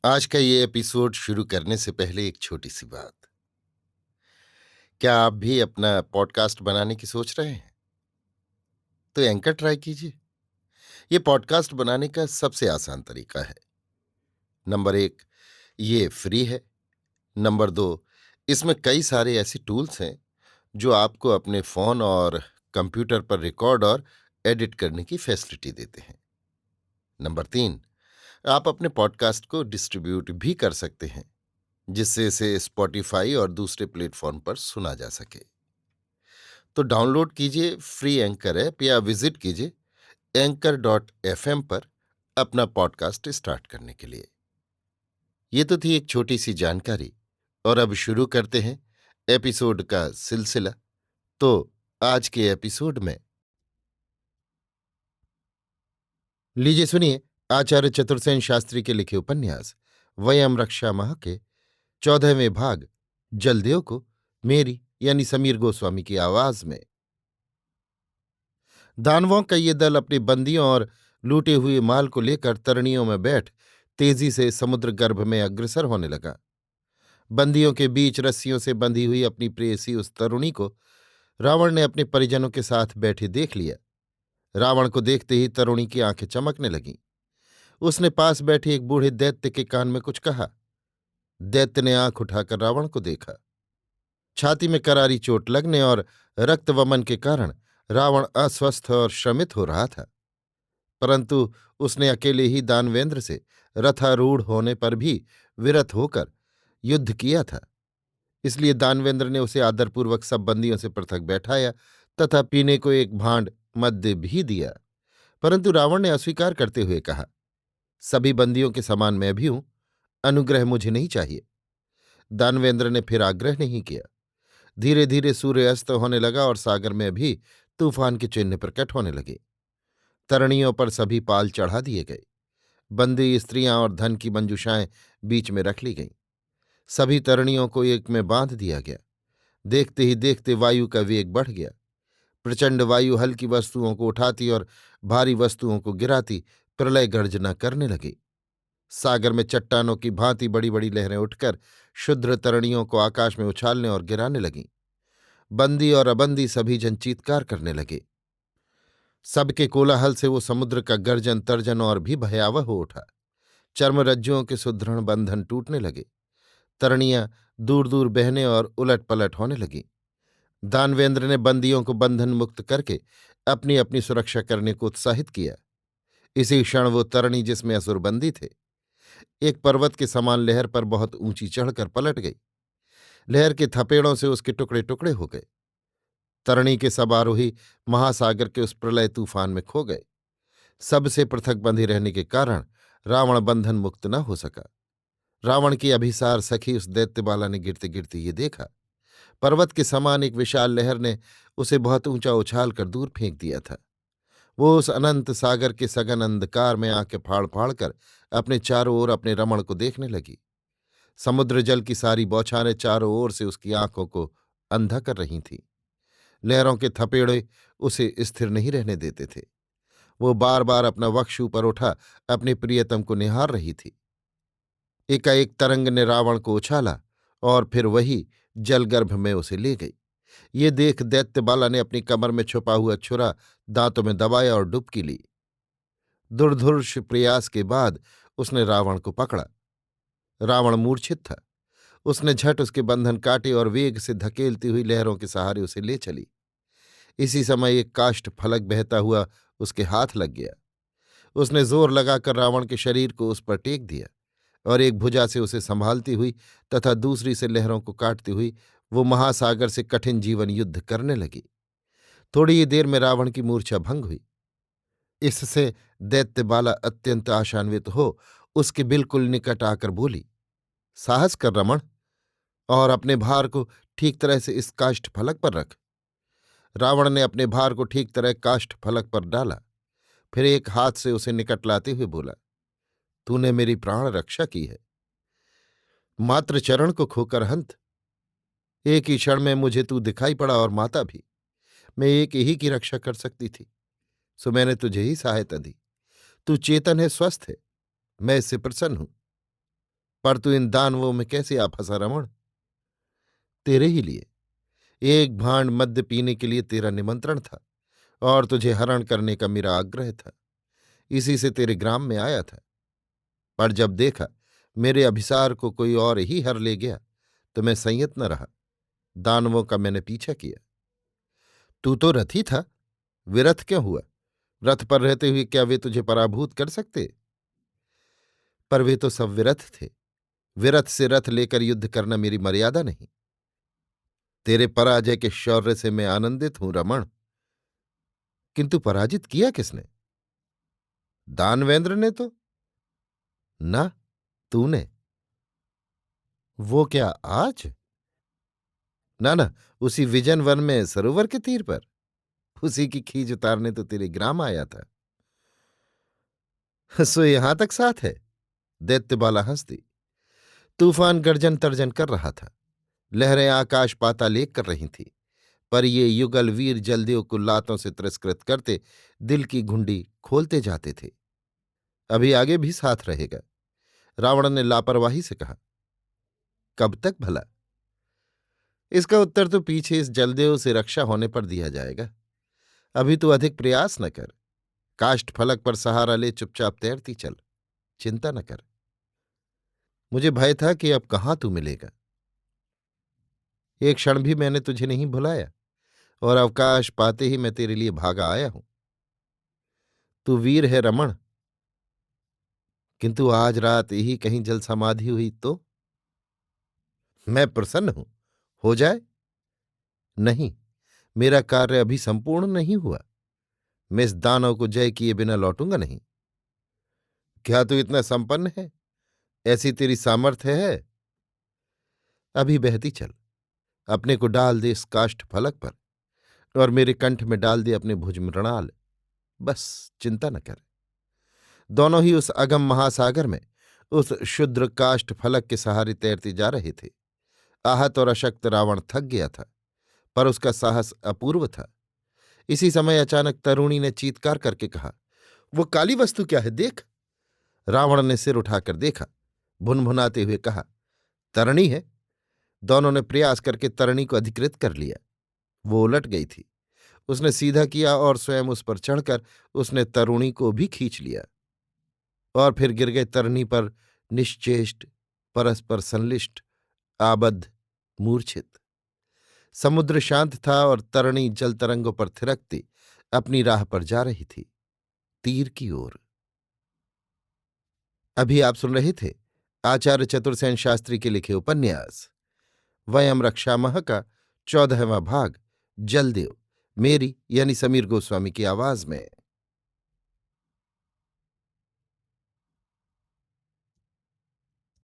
आज का ये एपिसोड शुरू करने से पहले एक छोटी सी बात। क्या आप भी अपना पॉडकास्ट बनाने की सोच रहे हैं? तो एंकर ट्राई कीजिए। ये पॉडकास्ट बनाने का सबसे आसान तरीका है। नंबर एक, ये फ्री है। नंबर दो, इसमें कई सारे ऐसे टूल्स हैं जो आपको अपने फोन और कंप्यूटर पर रिकॉर्ड और एडिट करने की फैसिलिटी देते हैं। नंबर तीन, आप अपने पॉडकास्ट को डिस्ट्रीब्यूट भी कर सकते हैं, जिससे इसे स्पॉटिफाई और दूसरे प्लेटफॉर्म पर सुना जा सके। तो डाउनलोड कीजिए फ्री एंकर ऐप या विजिट कीजिए anchor.fm पर अपना पॉडकास्ट स्टार्ट करने के लिए। ये तो थी एक छोटी सी जानकारी, और अब शुरू करते हैं एपिसोड का सिलसिला। तो आज के एपिसोड में लीजिए सुनिए आचार्य चतुर्सेन शास्त्री के लिखे उपन्यास वयम रक्षा माह के 14वें भाग जलदेव को मेरी यानी समीर गोस्वामी की आवाज में। दानवों का ये दल अपने बंदियों और लूटे हुए माल को लेकर तरणियों में बैठ तेजी से समुद्र गर्भ में अग्रसर होने लगा। बंदियों के बीच रस्सियों से बंधी हुई अपनी प्रेयसी उस तरुणी को रावण ने अपने परिजनों के साथ बैठे देख लिया। रावण को देखते ही तरुणी की आंखें चमकने लगीं। उसने पास बैठे एक बूढ़े दैत्य के कान में कुछ कहा। दैत्य ने आंख उठाकर रावण को देखा। छाती में करारी चोट लगने और रक्तवमन के कारण रावण अस्वस्थ और श्रमित हो रहा था, परंतु उसने अकेले ही दानवेंद्र से रथारूढ़ होने पर भी विरत होकर युद्ध किया था। इसलिए दानवेंद्र ने उसे आदरपूर्वक सब बंदियों से पृथक बैठाया तथा पीने को एक भांड मद्य भी दिया। परंतु रावण ने अस्वीकार करते हुए कहा, सभी बंदियों के समान मैं भी हूं, अनुग्रह मुझे नहीं चाहिए। दानवेंद्र ने फिर आग्रह नहीं किया। धीरे धीरे सूर्य अस्त होने लगा और सागर में भी तूफान के चिन्ह प्रकट होने लगे। तरणियों पर सभी पाल चढ़ा दिए गए। बंदी स्त्रियां और धन की मंजूषाएं बीच में रख ली गईं। सभी तरणियों को एक में बांध दिया गया। देखते ही देखते वायु का वेग बढ़ गया। प्रचंड वायु हल्की वस्तुओं को उठाती और भारी वस्तुओं को गिराती प्रलय गर्जना करने लगी। सागर में चट्टानों की भांति बड़ी बड़ी लहरें उठकर शुद्र तरणियों को आकाश में उछालने और गिराने लगीं। बंदी और अबंदी सभी जन चीत्कार करने लगे। सबके कोलाहल से वो समुद्र का गर्जन तर्जन और भी भयावह हो उठा। चर्मरज्जुओं के सुदृढ़ बंधन टूटने लगे। तरणियां दूर दूर बहने और उलट पलट होने लगीं। दानवेंद्र ने बंदियों को बंधन मुक्त करके अपनी अपनी सुरक्षा करने को उत्साहित किया। इसी क्षण वो तरणी जिसमें असुर बंदी थे, एक पर्वत के समान लहर पर बहुत ऊंची चढ़कर पलट गई। लहर के थपेड़ों से उसके टुकड़े टुकड़े हो गए। तरणी के सब आरोही महासागर के उस प्रलय तूफान में खो गए। सबसे पृथक बंधे रहने के कारण रावण बंधन मुक्त न हो सका। रावण की अभिसार सखी उस दैत्यबाला ने गिरते गिरते ये देखा। पर्वत के समान एक विशाल लहर ने उसे बहुत ऊंचा उछाल कर दूर फेंक दिया था। वो उस अनंत सागर के सघन अंधकार में आंखें फाड़ फाड़ कर अपने चारों ओर अपने रमण को देखने लगी। समुद्र जल की सारी बौछारें चारों ओर से उसकी आंखों को अंधा कर रही थीं। लहरों के थपेड़े उसे स्थिर नहीं रहने देते थे। वो बार बार अपना वक्ष ऊपर उठा अपने प्रियतम को निहार रही थी। एकाएक तरंग ने रावण को उछाला और फिर वही जलगर्भ में उसे ले गई। ये देख दैत्यबाला ने अपनी कमर में छुपा हुआ छुरा दांतों में दबाया और डुबकी ली। दुर्धर्ष प्रयास के बाद उसने रावण को पकड़ा। रावण मूर्छित था। उसने झट उसके बंधन काटे और वेग से धकेलती हुई लहरों के सहारे उसे ले चली। इसी समय एक काष्ठ फलक बहता हुआ उसके हाथ लग गया। उसने जोर लगाकर रावण के शरीर को उस पर टेक दिया और एक भुजा से उसे संभालती हुई तथा दूसरी से लहरों को काटती हुई वो महासागर से कठिन जीवन युद्ध करने लगी। थोड़ी ही देर में रावण की मूर्छा भंग हुई। इससे दैत्यबाला अत्यंत आशान्वित हो उसके बिल्कुल निकट आकर बोली, साहस कर रमण, और अपने भार को ठीक तरह से इस काष्ठ फलक पर रख। रावण ने अपने भार को ठीक तरह काष्ठ फलक पर डाला, फिर एक हाथ से उसे निकट लाते हुए बोला, तूने मेरी प्राण रक्षा की है। मात्र चरण को खोकर हंत। एक ही क्षण में मुझे तू दिखाई पड़ा और माता भी। मैं एक ही की रक्षा कर सकती थी, सो मैंने तुझे ही सहायता दी। तू चेतन है, स्वस्थ है, मैं इससे प्रसन्न हूं। पर तू इन दानवों में कैसे आ फंसा रमण? तेरे ही लिए। एक भांड मद्य पीने के लिए तेरा निमंत्रण था और तुझे हरण करने का मेरा आग्रह था। इसी से तेरे ग्राम में आया था। पर जब देखा मेरे अभिसार को कोई और ही हर ले गया तो मैं संयत न रहा। दानवों का मैंने पीछा किया। तू तो रथी था, विरथ क्यों हुआ? रथ पर रहते हुए क्या वे तुझे पराभूत कर सकते? पर वे तो सब विरथ थे। विरथ से रथ लेकर युद्ध करना मेरी मर्यादा नहीं। तेरे पराजय के शौर्य से मैं आनंदित हूं रमण। किंतु पराजित किया किसने? दानवेंद्र ने तो। ना, तूने। वो क्या आज? ना ना, उसी विजन वन में सरोवर के तीर पर। उसी की खींच उतारने तो तेरे ग्राम आया था। सो यहां तक साथ है? दैत्य बाला हंस दी। तूफान गर्जन तर्जन कर रहा था। लहरें आकाश पाताल एक कर रही थीं। पर ये युगल वीर जलदेव को लातों से तिरस्कृत करते दिल की घुंडी खोलते जाते थे। अभी आगे भी साथ रहेगा। रावण ने लापरवाही से कहा। कब तक भला? इसका उत्तर तो पीछे इस जलदेव से रक्षा होने पर दिया जाएगा। अभी तो अधिक प्रयास न कर। काष्ठ फलक पर सहारा ले चुपचाप तैरती चल। चिंता न कर। मुझे भय था कि अब कहाँ तू मिलेगा। एक क्षण भी मैंने तुझे नहीं भुलाया और अवकाश पाते ही मैं तेरे लिए भागा आया हूं। तू वीर है रमण। किंतु आज रात ही कहीं जल समाधि हुई तो? मैं प्रसन्न हूं। हो जाए। नहीं, मेरा कार्य अभी संपूर्ण नहीं हुआ। मैं इस दानव को जय किए बिना लौटूंगा नहीं। क्या तू इतना संपन्न है? ऐसी तेरी सामर्थ्य है? अभी बहती चल। अपने को डाल दे इस काष्ठ फलक पर और मेरे कंठ में डाल दे अपने भुज मृणाल। बस चिंता न कर। दोनों ही उस अगम महासागर में उस क्षुद्र काष्ठ फलक के सहारे तैरते जा रहे थे। आहत और अशक्त रावण थक गया था, पर उसका साहस अपूर्व था। इसी समय अचानक तरुणी ने चीत्कार करके कहा, वो काली वस्तु क्या है, देख। रावण ने सिर उठाकर देखा। भुनभुनाते हुए कहा, तरणी है। दोनों ने प्रयास करके तरणी को अधिकृत कर लिया। वो उलट गई थी। उसने सीधा किया और स्वयं उस पर चढ़कर उसने तरुणी को भी खींच लिया और फिर गिर गए तरणी पर, निश्चेष्ट, परस्पर संलिष्ट, आबद्ध, मूर्छित। समुद्र शांत था और तरणी जल तरंगों पर थिरकती अपनी राह पर जा रही थी, तीर की ओर। अभी आप सुन रहे थे आचार्य चतुर्सेन शास्त्री के लिखे उपन्यास वयम रक्षामः का 14वां भाग, जलदेव, मेरी यानी समीर गोस्वामी की आवाज में।